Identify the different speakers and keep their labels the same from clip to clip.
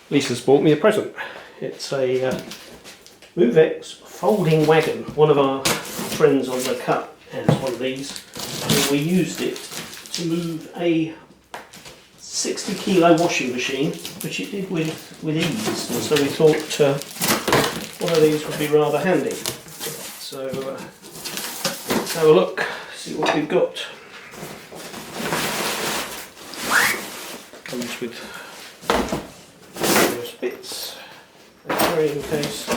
Speaker 1: Lisa's bought me a present. It's a Moverx folding wagon. One of our friends on the cut has one of these, and we used it to move a 60 kilo washing machine, which it did with ease, and so we thought one of these would be rather handy. So let's have a look, see what we've got. Comes with various bits, a carrying case,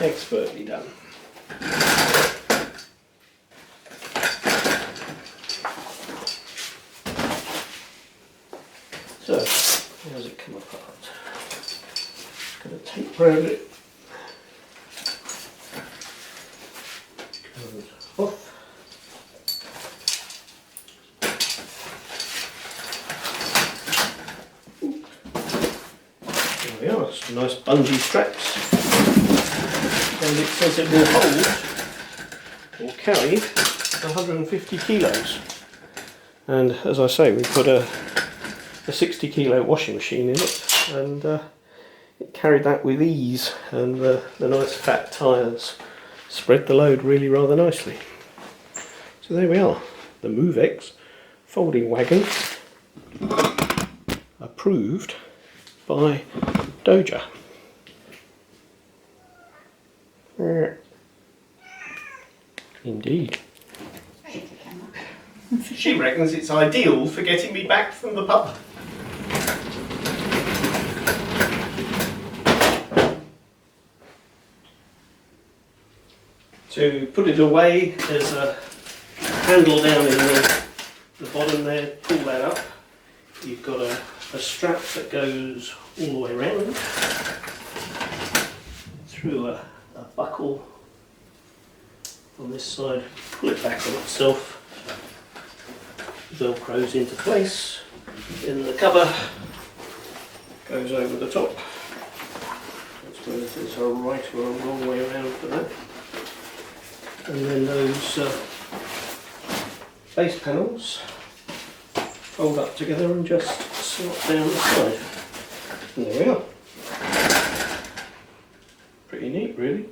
Speaker 1: expertly done. So, how does it come apart? Going to tape round it. Comes off. There we are, some nice bungee straps. And it says it will hold or carry 150 kilos. And as I say, we put a 60 kilo washing machine in it, and it carried that with ease, and the nice fat tyres spread the load really rather nicely. So there we are, the Moverx folding wagon, approved by Doja. Indeed. She reckons it's ideal for getting me back from the pub. To put it away, there's a handle down in the bottom there. Pull that up. You've got a strap that goes all the way around through a buckle on this side. Pull it back on itself. Velcros into place. Then the cover goes over the top. That's whether there's a right or a wrong way around for that. And then those base panels fold up together and just slot down the side. And there we are. Pretty neat, really.